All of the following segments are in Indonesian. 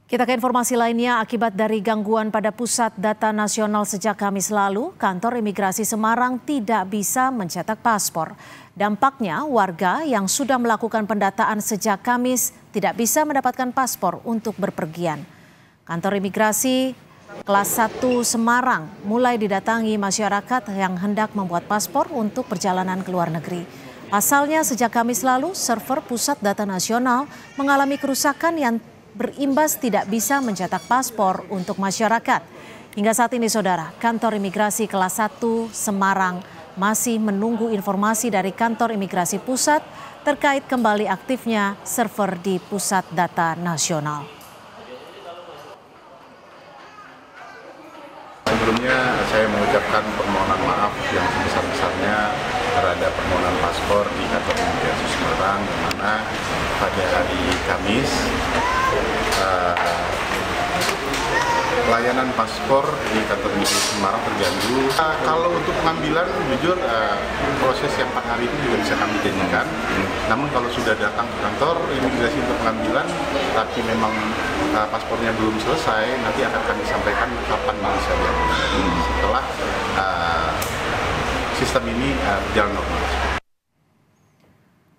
Kita ke informasi lainnya, akibat dari gangguan pada pusat data nasional sejak Kamis lalu, kantor imigrasi Semarang tidak bisa mencetak paspor. Dampaknya, warga yang sudah melakukan pendataan sejak Kamis tidak bisa mendapatkan paspor untuk berpergian. Kantor imigrasi kelas 1 Semarang mulai didatangi masyarakat yang hendak membuat paspor untuk perjalanan ke luar negeri. Pasalnya, sejak Kamis lalu, server pusat data nasional mengalami kerusakan yang berimbas tidak bisa mencetak paspor untuk masyarakat. Hingga saat ini, saudara, kantor imigrasi kelas 1 Semarang masih menunggu informasi dari kantor imigrasi pusat terkait kembali aktifnya server di pusat data nasional. Sebelumnya saya mengucapkan permohonan maaf yang sebesar-besarnya terhadap permohonan paspor di kantor imigrasi Semarang, di mana pada hari Kamis layanan paspor di kantor imigrasi Semarang terganggu. Kalau untuk pengambilan, jujur proses yang 4 hari itu juga bisa kami janjikan. Namun kalau sudah datang ke kantor imigrasi untuk pengambilan, tapi memang paspornya belum selesai, nanti akan kami sampaikan kapan bisa diambil setelah sistem ini berjalan normal.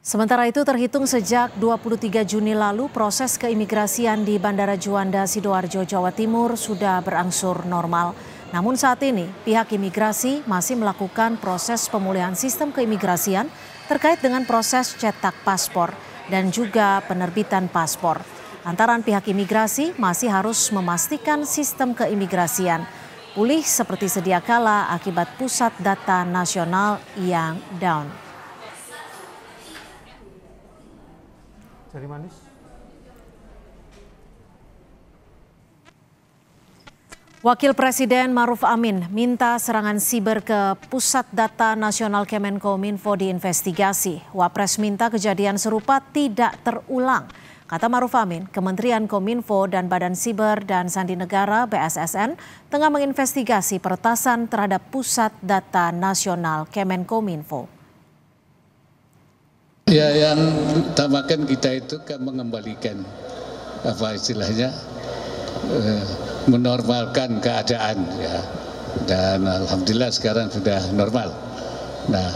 Sementara itu, terhitung sejak 23 Juni lalu, proses keimigrasian di Bandara Juanda, Sidoarjo, Jawa Timur sudah berangsur normal. Namun saat ini, pihak imigrasi masih melakukan proses pemulihan sistem keimigrasian terkait dengan proses cetak paspor dan juga penerbitan paspor. Lantaran pihak imigrasi masih harus memastikan sistem keimigrasian pulih seperti sedia kala akibat pusat data nasional yang down. Jari manis. Wakil Presiden Maruf Amin minta serangan siber ke Pusat Data Nasional Kemenkominfo diinvestigasi. Wapres minta kejadian serupa tidak terulang. Kata Maruf Amin, Kementerian Kominfo dan Badan Siber dan Sandi Negara (BSSN) tengah menginvestigasi peretasan terhadap Pusat Data Nasional Kemenkominfo. Ya, yang utamakan kita itu kan mengembalikan apa istilahnya menormalkan keadaan ya, dan alhamdulillah sekarang sudah normal. Nah,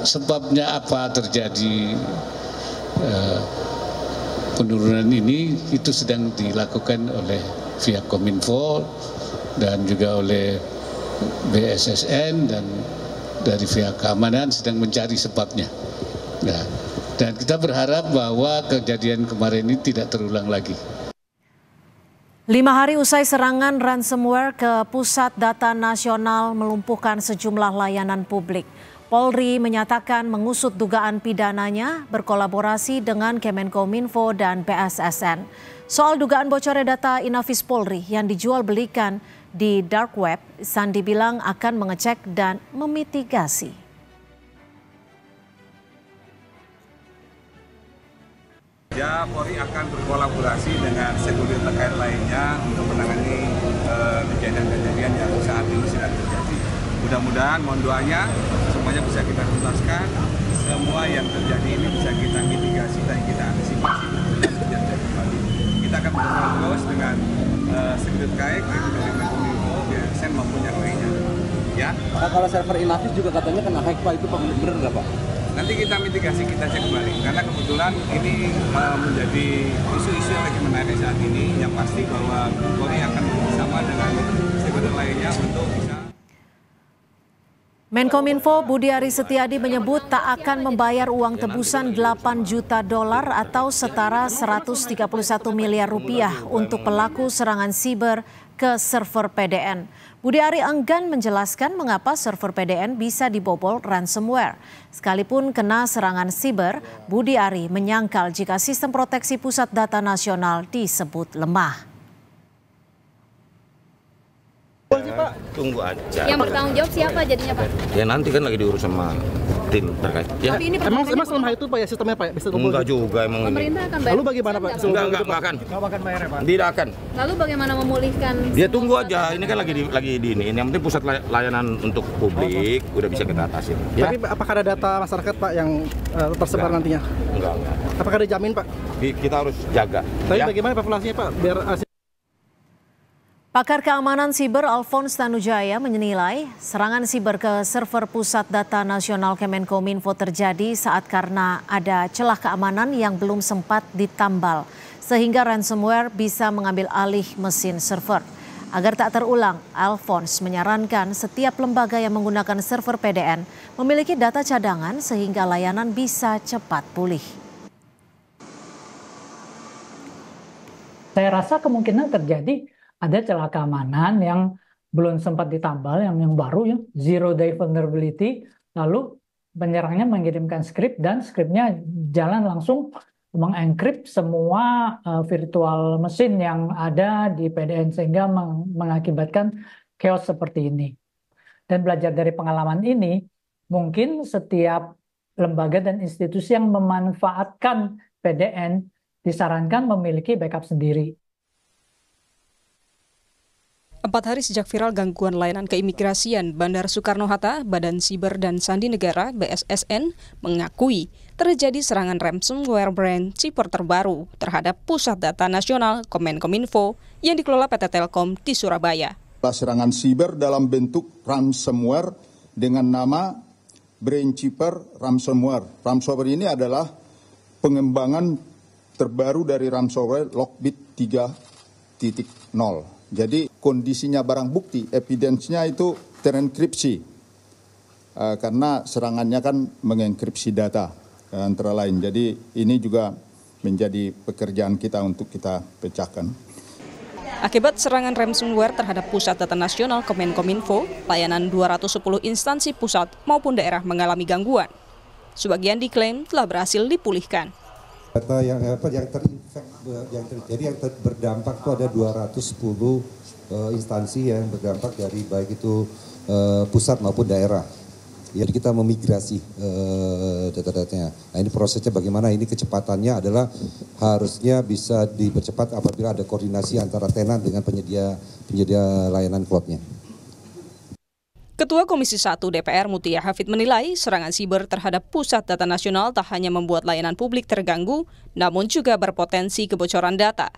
sebabnya apa terjadi penurunan ini itu sedang dilakukan oleh pihak Kominfo dan juga oleh BSSN dan dari pihak keamanan sedang mencari sebabnya. Nah, dan kita berharap bahwa kejadian kemarin ini tidak terulang lagi. 5 hari usai serangan ransomware ke Pusat Data Nasional melumpuhkan sejumlah layanan publik, Polri menyatakan mengusut dugaan pidananya berkolaborasi dengan Kemenkominfo dan BSSN. Soal dugaan bocornya data Inafis Polri yang dijual belikan di dark web, Sandi bilang akan mengecek dan memitigasi. Ya, Polri akan berkolaborasi dengan sekuritas terkait lainnya untuk menangani kejadian-kejadian yang saat ini sedang terjadi. Mudah-mudahan, mohon doanya, semuanya bisa kita tuntaskan, semua yang terjadi ini bisa kita mitigasi dan kita antisipasi dan terjadi kembali. Kita akan berkolaborasi dengan sekuritas terkait, baik dari Kemenkominfo, BSSN maupun yang lainnya. Ya. Pak, kalau server Inafis juga katanya kena hack, Pak, itu benar nggak, Pak? Nanti kita mitigasi, kita cek kembali, karena kebetulan ini menjadi isu-isu yang lagi menarik saat ini. Yang pasti bahwa Polri akan bersama dengan stakeholder lainnya untuk bisa. Menkominfo Budi Aris Setiadi menyebut tak akan membayar uang tebusan 8 juta dolar atau setara 131 miliar rupiah untuk pelaku serangan siber ke server PDN. Budi Ari enggan menjelaskan mengapa server PDN bisa dibobol ransomware. Sekalipun kena serangan siber, Budi Ari menyangkal jika sistem proteksi pusat data nasional disebut lemah. Pak. tunggu aja. Yang bertanggung jawab siapa jadinya Pak? Ya nanti kan lagi diurus sama tim terkait. Ya. Tapi ini Emang selama itu Pak ya sistemnya Pak? Bisa kumpul? Enggak juga emang ini. pemerintah akan bayar. Lalu bagaimana Pak? Enggak akan. Tidak akan. Lalu bagaimana memulihkan? Dia tunggu aja. Ini kan lagi di ini. Yang penting pusat layanan untuk publik udah bisa kita atasin. Ya? Tapi apakah ada data masyarakat Pak yang tersebar nantinya? Enggak. Apakah ada jamin Pak? Kita harus jaga. Tapi ya? bagaimana evaluasinya Pak? Biar Pakar keamanan siber Alphonse Tanujaya menilai serangan siber ke server pusat data nasional Kemenkominfo terjadi saat karena ada celah keamanan yang belum sempat ditambal, sehingga ransomware bisa mengambil alih mesin server. Agar tak terulang, Alphonse menyarankan setiap lembaga yang menggunakan server PDN memiliki data cadangan sehingga layanan bisa cepat pulih. Saya rasa kemungkinan terjadi ada celah keamanan yang belum sempat ditambal, yang baru ya, zero day vulnerability, lalu penyerangnya mengirimkan skrip dan skripnya jalan langsung mengenkrypt semua virtual mesin yang ada di PDN sehingga mengakibatkan chaos seperti ini. Dan belajar dari pengalaman ini, mungkin setiap lembaga dan institusi yang memanfaatkan PDN disarankan memiliki backup sendiri. 4 hari sejak viral gangguan layanan keimigrasian Bandara Soekarno-Hatta, Badan Siber dan Sandi Negara (BSSN) mengakui terjadi serangan ransomware brand Ciper terbaru terhadap Pusat Data Nasional Kemenkominfo yang dikelola PT Telkom di Surabaya. Serangan siber dalam bentuk ransomware dengan nama Brain Ciper Ransomware. Ransomware ini adalah pengembangan terbaru dari ransomware Lockbit 3.0. Jadi kondisinya barang bukti, evidence-nya itu terenkripsi. Karena serangannya kan mengenkripsi data antara lain. Jadi ini juga menjadi pekerjaan kita untuk kita pecahkan. Akibat serangan ransomware terhadap Pusat Data Nasional Kemenkominfo, layanan 210 instansi pusat maupun daerah mengalami gangguan. Sebagian diklaim telah berhasil dipulihkan. Data yang terjadi yang berdampak itu ada 210 instansi yang berdampak dari baik itu pusat maupun daerah. Jadi kita memigrasi data-datanya. Nah ini prosesnya bagaimana? Ini kecepatannya adalah harusnya bisa dipercepat apabila ada koordinasi antara tenan dengan penyedia layanan cloud-nya. Ketua Komisi 1 DPR Mutia Hafid menilai serangan siber terhadap Pusat Data Nasional tak hanya membuat layanan publik terganggu, namun juga berpotensi kebocoran data.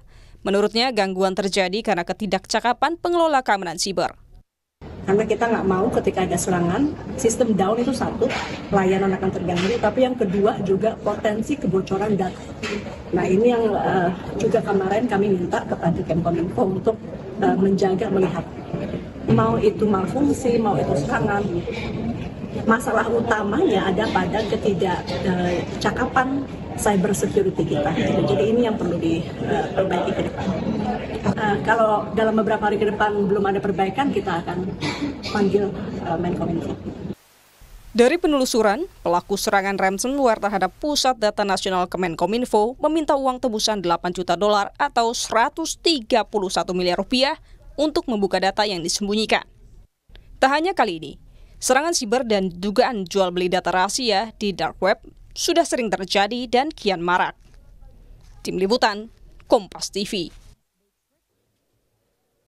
Menurutnya, gangguan terjadi karena ketidakcakapan pengelola keamanan siber. Karena kita nggak mau ketika ada serangan, sistem down itu satu, layanan akan terganggu, tapi yang kedua juga potensi kebocoran data. Nah ini yang juga kemarin kami minta kepada Kemenkominfo untuk menjaga, melihat. Mau itu malfungsi, mau itu serangan, masalah utamanya ada pada ketidakcakapan cyber security kita. Jadi ini yang perlu diperbaiki ke depan. Kalau dalam beberapa hari ke depan belum ada perbaikan, kita akan panggil Menkominfo. Dari penelusuran, pelaku serangan ransomware terhadap Pusat Data Nasional Kemenkominfo meminta uang tebusan $8 juta atau 131 miliar rupiah untuk membuka data yang disembunyikan. Tak hanya kali ini, serangan siber dan dugaan jual beli data rahasia di dark web sudah sering terjadi dan kian marak. Tim Liputan, Kompas TV.